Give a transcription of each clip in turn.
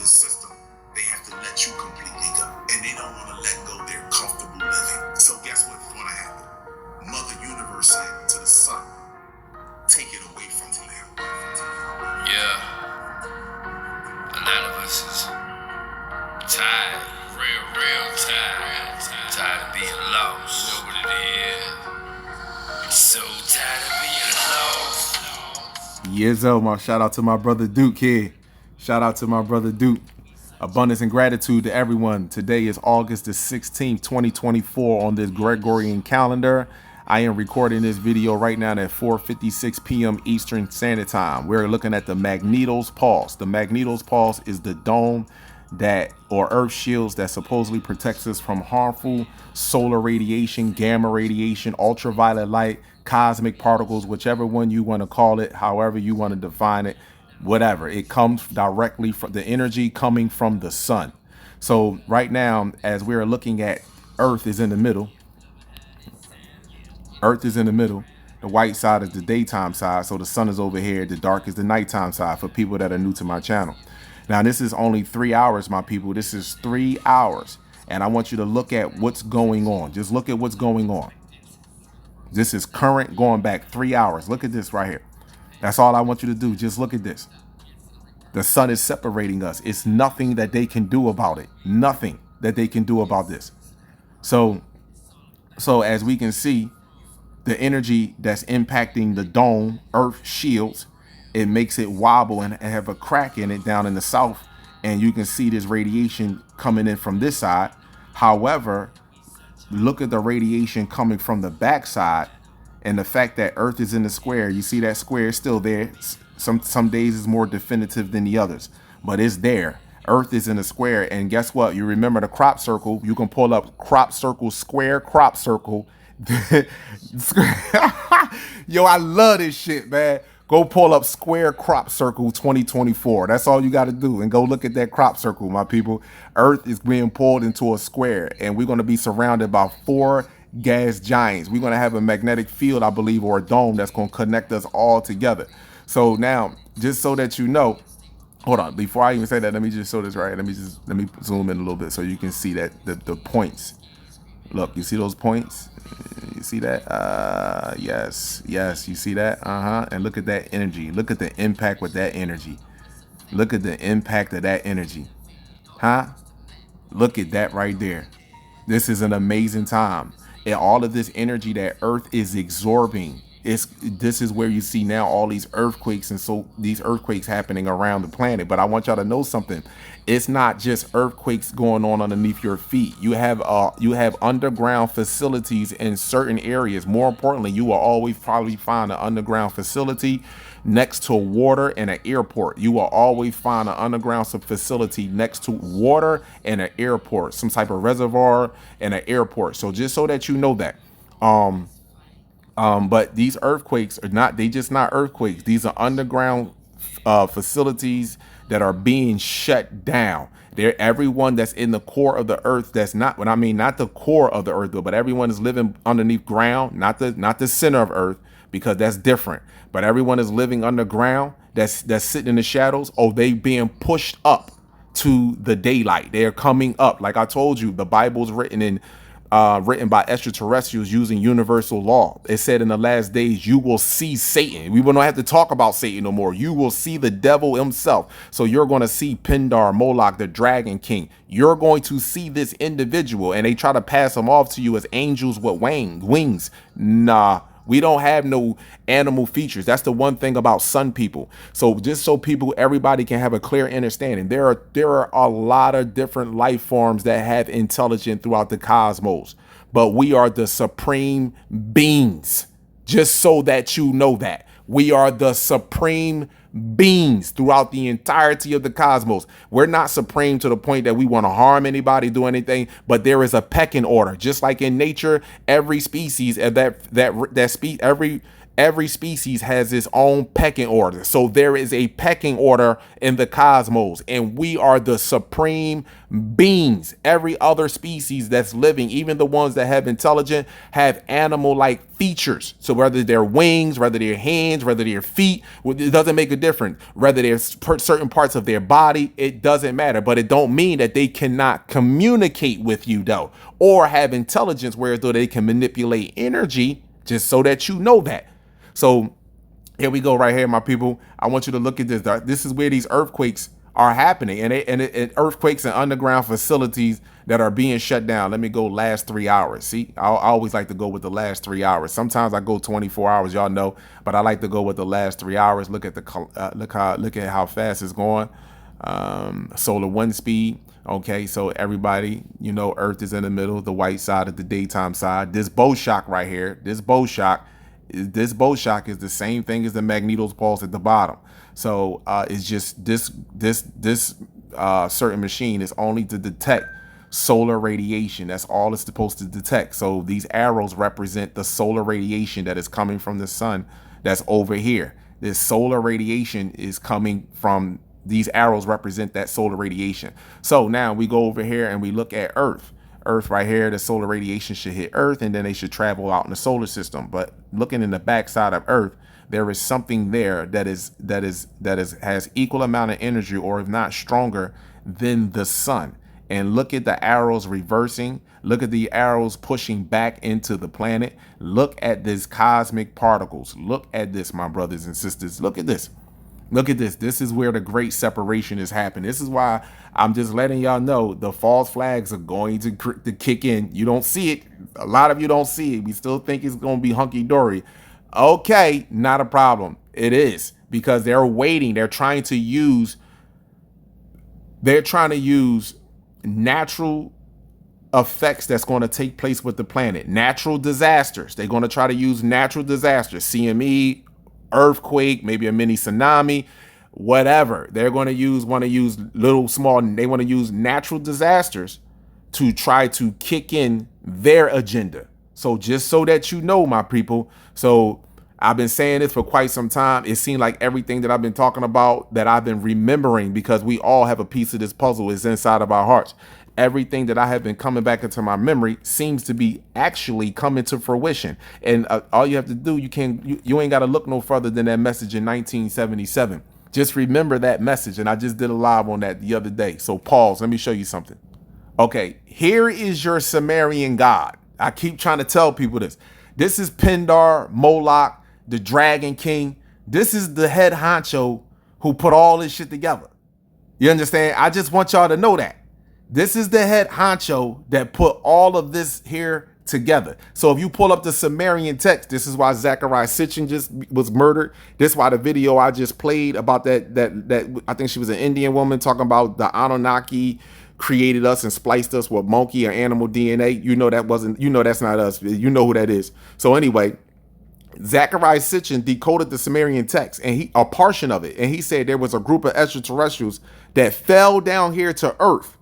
this system, they have to let you completely go. And they don't want to let go their comfortable living. So guess what's going to happen? Mother Universe said to the sun, take it away from them. Yeah. A lot of us is tired. Real tired. Tired of being lost. You know what it is? So tired of being lost. Yizzo, shout out to my brother Duke here. Shout out to my brother Duke. Abundance and gratitude to everyone. Today is August the 16th, 2024 on this Gregorian calendar. I am recording this video right now at 4:56 p.m. Eastern Standard Time. We're looking at the Magnetos Pulse. The Magnetos Pulse is the dome or earth shields that supposedly protects us from harmful solar radiation, gamma radiation, ultraviolet light, cosmic particles, whichever one you want to call it, however you want to define it, whatever. It comes directly from the energy coming from the sun. So right now, as we're looking at Earth is in the middle. Earth is in the middle. The white side is the daytime side. So the sun is over here. The dark is the nighttime side for people that are new to my channel. Now, this is only 3 hours, my people. This is 3 hours. And I want you to look at what's going on. Just look at what's going on. This is current going back 3 hours. Look at this right here. That's all I want you to do. Just look at this. The sun is separating us. It's nothing that they can do about it. Nothing that they can do about this. So as we can see, the energy that's impacting the dome, earth shields, it makes it wobble and have a crack in it down in the south. And you can see this radiation coming in from this side. However, look at the radiation coming from the backside and the fact that Earth is in the square. You see that square is still there. Some days is more definitive than the others, but it's there. Earth is in a square. And guess what? You remember the crop circle. You can pull up crop circle, square crop circle. Yo, I love this shit, man. Go pull up square crop circle 2024. That's all you got to do. And go look at that crop circle, my people. Earth is being pulled into a square. And we're going to be surrounded by 4 gas giants. We're going to have a magnetic field, I believe, or a dome that's going to connect us all together. So now, just so that you know, hold on. Before I even say that, let me just show this right. Let me zoom in a little bit so you can see that the points. Look, you see those points? You see that? Yes. You see that? And look at that energy. Look at the impact with that energy. Look at the impact of that energy. Look at that right there. This is an amazing time. And all of this energy that Earth is absorbing, this is where you see now all these earthquakes, and so these earthquakes happening around the planet. But I want y'all to know something. It's not just earthquakes going on underneath your feet. You have underground facilities in certain areas. More importantly, you will always probably find an underground facility next to water and an airport. You will always find an underground facility next to water and an airport, some type of reservoir and an airport. So just so that you know that. But these earthquakes are not earthquakes. These are underground facilities that are being shut down. They're everyone that's in the core of the earth. That's not what I mean, not the core of the earth, but everyone is living underneath ground, not the center of earth, because that's different. But everyone is living underground that's sitting in the shadows. Oh, they being pushed up to the daylight. They're coming up. Like I told you, the Bible's written by extraterrestrials using universal law. It said in the last days, you will see Satan. We will not have to talk about Satan no more. You will see the devil himself. So you're going to see Pindar, Moloch, the dragon king. You're going to see this individual, and they try to pass them off to you as angels with wings. Nah. We don't have no animal features. That's the one thing about sun people. So just so everybody can have a clear understanding, there are a lot of different life forms that have intelligence throughout the cosmos, but we are the supreme beings. Just so that you know that we are the supreme beings throughout the entirety of the cosmos. We're not supreme to the point that we want to harm anybody, do anything, but there is a pecking order. Just like in nature, every species of every Every species has its own pecking order. So there is a pecking order in the cosmos, and we are the supreme beings. Every other species that's living, even the ones that have intelligence, have animal-like features. So whether they're wings, whether they're hands, whether they're feet, it doesn't make a difference. Whether there's certain parts of their body, it doesn't matter. But it don't mean that they cannot communicate with you, though, or have intelligence where though they can manipulate energy, just so that you know that. So here we go right here, my people. I want you to look at this. This is where these earthquakes are happening, and earthquakes and underground facilities that are being shut down. Let me go last 3 hours. See, I always like to go with the last 3 hours. Sometimes I go 24 hours, y'all know, but I like to go with the last 3 hours. Look at the look at how fast it's going. Solar wind speed. Okay, so everybody, you know, Earth is in the middle, the white side of the daytime side. This bow shock right here, this bow shock is the same thing as the magneto's pulse at the bottom. So it's just this certain machine is only to detect solar radiation. That's all it's supposed to detect. So these arrows represent the solar radiation that is coming from the sun that's over here. This solar radiation is coming from, these arrows represent that solar radiation. So now we go over here and we look at Earth. Earth right here, the solar radiation should hit Earth and then they should travel out in the solar system. But looking in the backside of Earth, there is something there that has equal amount of energy, or if not stronger, than the sun. And look at the arrows reversing. Look at the arrows pushing back into the planet. Look at these cosmic particles. Look at this, my brothers and sisters. Look at this. Look at this. This is where the great separation is happening. This is why I'm just letting y'all know the false flags are going to kick in. You don't see it. A lot of you don't see it. We still think it's going to be hunky-dory. Okay, not a problem. It is, because they're waiting. They're trying to use natural effects that's going to take place with the planet. Natural disasters. They're going to try to use natural disasters. CME, earthquake, maybe a mini tsunami, whatever. They're going to want to use natural disasters to try to kick in their agenda. So just so that you know, my people. So I've been saying this for quite some time. It seemed like everything that I've been talking about, that I've been remembering, because we all have a piece of this puzzle, is inside of our hearts. Everything that I have been coming back into my memory seems to be actually coming to fruition. And all you have to do, you ain't got to look no further than that message in 1977. Just remember that message. And I just did a live on that the other day. So pause. Let me show you something. Okay, here is your Sumerian god. I keep trying to tell people this. This is Pindar, Moloch, the Dragon King. This is the head honcho who put all this shit together. You understand? I just want y'all to know that. This is the head honcho that put all of this here together. So if you pull up the Sumerian text, this is why Zecharia Sitchin just was murdered. This is why the video I just played about that I think she was an Indian woman talking about the Anunnaki created us and spliced us with monkey or animal DNA. You know that's not us. You know who that is. So anyway, Zecharia Sitchin decoded the Sumerian text, and a portion of it, and he said there was a group of extraterrestrials that fell down here to Earth.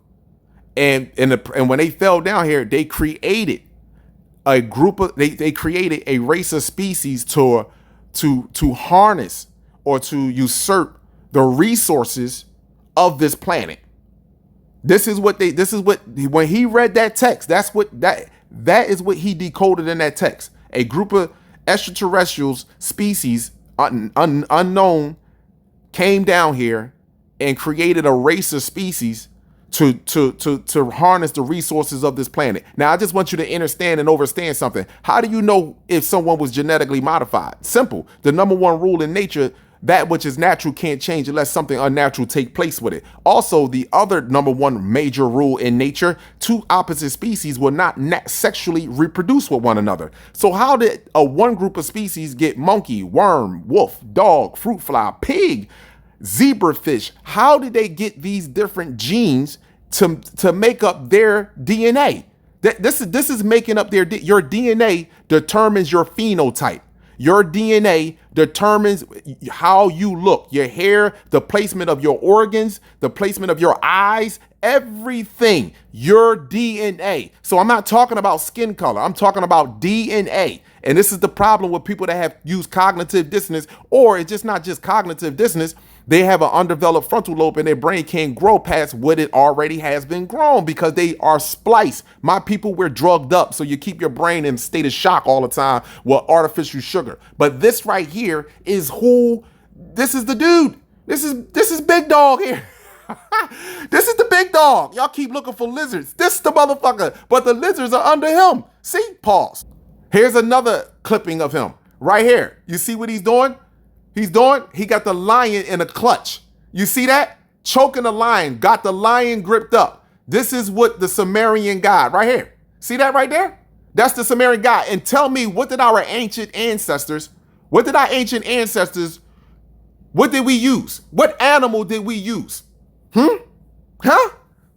And when they fell down here, they created a group of they created a race of species to harness or to usurp the resources of this planet. This is what when he read that text, that is what he decoded in that text. A group of extraterrestrials, species unknown, came down here and created a race of species to harness the resources of this planet. Now, I just want you to understand and understand something. How do you know if someone was genetically modified? Simple. The number one rule in nature, that which is natural can't change unless something unnatural take place with it. Also, the other number one major rule in nature, two opposite species will not sexually reproduce with one another. So how did one group of species get monkey, worm, wolf, dog, fruit fly, pig, zebrafish? How did they get these different genes to make up their DNA? This is making up your DNA determines your phenotype. Your DNA determines how you look, your hair, the placement of your organs, the placement of your eyes, everything, your DNA. So I'm not talking about skin color. I'm talking about DNA. And this is the problem with people that have used cognitive dissonance, or it's just not just cognitive dissonance. They have an undeveloped frontal lobe and their brain can't grow past what it already has been grown because they are spliced. My people, we're drugged up. So you keep your brain in a state of shock all the time with artificial sugar. But this right here is this is the dude. This is big dog here. This is the big dog. Y'all keep looking for lizards. This is the motherfucker. But the lizards are under him. See? Pause. Here's another clipping of him right here. You see what he's doing? He got the lion in a clutch. You see that? Choking the lion, got the lion gripped up. This is what the Sumerian god right here. See that right there? That's the Sumerian god. And tell me, what did our ancient ancestors, what did we use? What animal did we use? Huh?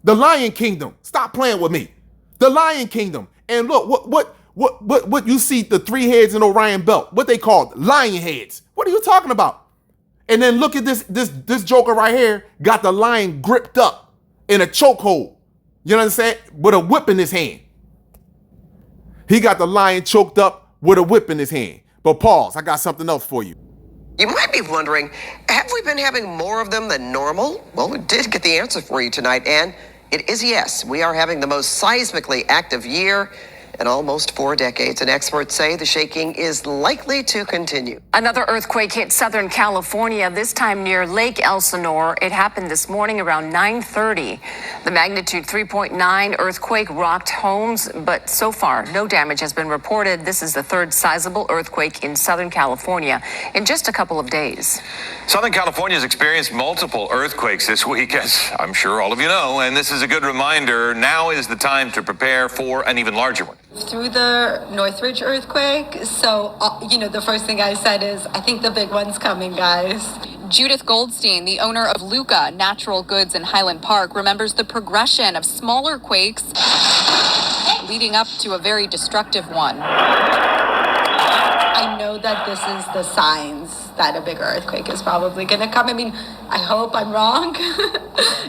The Lion Kingdom. Stop playing with me. The Lion Kingdom. And look, what you see, the 3 heads in Orion belt, what they called lion heads. What are you talking about? And then look at this joker right here, got the lion gripped up in a chokehold. You know what I'm saying? With a whip in his hand. He got the lion choked up with a whip in his hand. But pause, I got something else for you. You might be wondering, have we been having more of them than normal? Well, we did get the answer for you tonight, and it is yes. We are having the most seismically active year in almost 4 decades, and experts say the shaking is likely to continue. Another earthquake hit Southern California, this time near Lake Elsinore. It happened this morning around 9:30. The magnitude 3.9 earthquake rocked homes, but so far no damage has been reported. This is the 3rd sizable earthquake in Southern California in just a couple of days. Southern California has experienced multiple earthquakes this week, as I'm sure all of you know, and this is a good reminder. Now is the time to prepare for an even larger one. Through the Northridge earthquake, so, the first thing I said is, I think the big one's coming, guys. Judith Goldstein, the owner of Luca Natural Goods in Highland Park, remembers the progression of smaller quakes leading up to a very destructive one. I know that this is the signs that a bigger earthquake is probably going to come. I mean, I hope I'm wrong.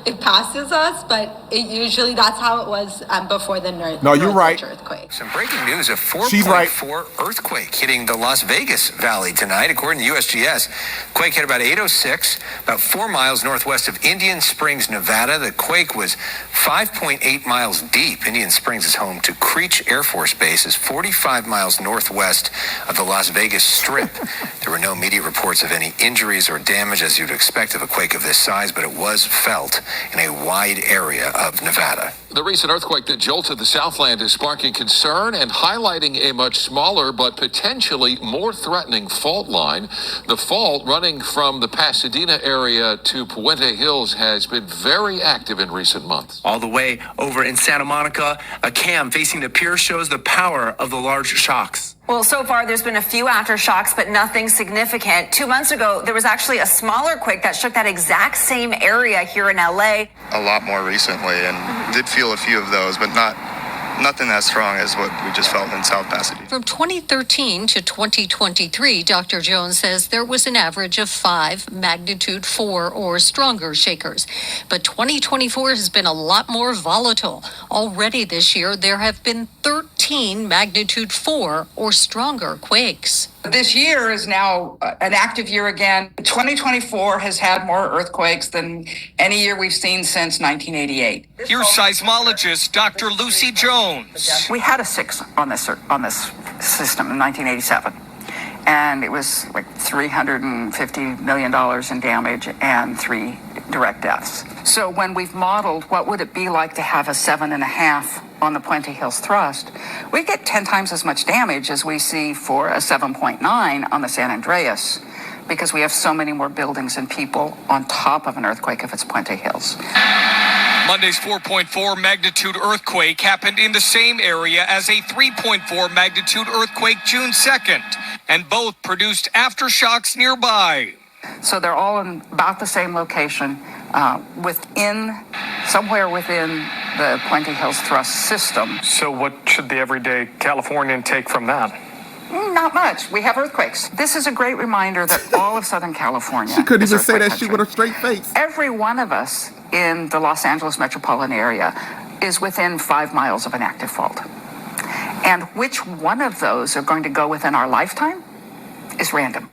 It passes us, but usually that's how it was before the Northridge earthquake. Some breaking news, a 4.4 earthquake hitting the Las Vegas Valley tonight, according to USGS. Quake hit about 8:06, about 4 miles northwest of Indian Springs, Nevada. The quake was 5.8 miles deep. Indian Springs is home to Creech Air Force Base, is 45 miles northwest of the Las Vegas Strip. There were no immediate reports of any injuries or damage, as you'd expect of a quake of this size, but it was felt in a wide area of Nevada. The recent earthquake that jolted the Southland is sparking concern and highlighting a much smaller but potentially more threatening fault line. The fault running from the Pasadena area to Puente Hills has been very active in recent months. All the way over in Santa Monica, a cam facing the pier shows the power of the large shocks. Well, so far there's been a few aftershocks, but nothing significant. 2 months ago, there was actually a smaller quake that shook that exact same area here in LA. A lot more recently, and did feel a few of those, but nothing as strong as what we just felt in South Pasadena. From 2013 to 2023, Dr. Jones says there was an average of 5 magnitude 4 or stronger shakers. But 2024 has been a lot more volatile. Already this year, there have been 13 magnitude 4 or stronger quakes. This year is now an active year again. 2024 has had more earthquakes than any year we've seen since 1988. Here's seismologist Dr. Lucy Jones. We had a 6 on this system in 1987, and it was like $350 million in damage and 3 direct deaths. So when we've modeled what would it be like to have a 7.5 on the Puente Hills thrust, we get 10 times as much damage as we see for a 7.9 on the San Andreas, because we have so many more buildings and people on top of an earthquake if it's Puente Hills. Monday's 4.4 magnitude earthquake happened in the same area as a 3.4 magnitude earthquake June 2nd, and both produced aftershocks nearby. So they're all in about the same location, somewhere within the Puente Hills thrust system. So what should the everyday Californian take from that? Not much. We have earthquakes. This is a great reminder that all of Southern California. She couldn't is even say earthquake that shit country. with a straight face. Every one of us in the Los Angeles metropolitan area is within 5 miles of an active fault. And which one of those are going to go within our lifetime is random.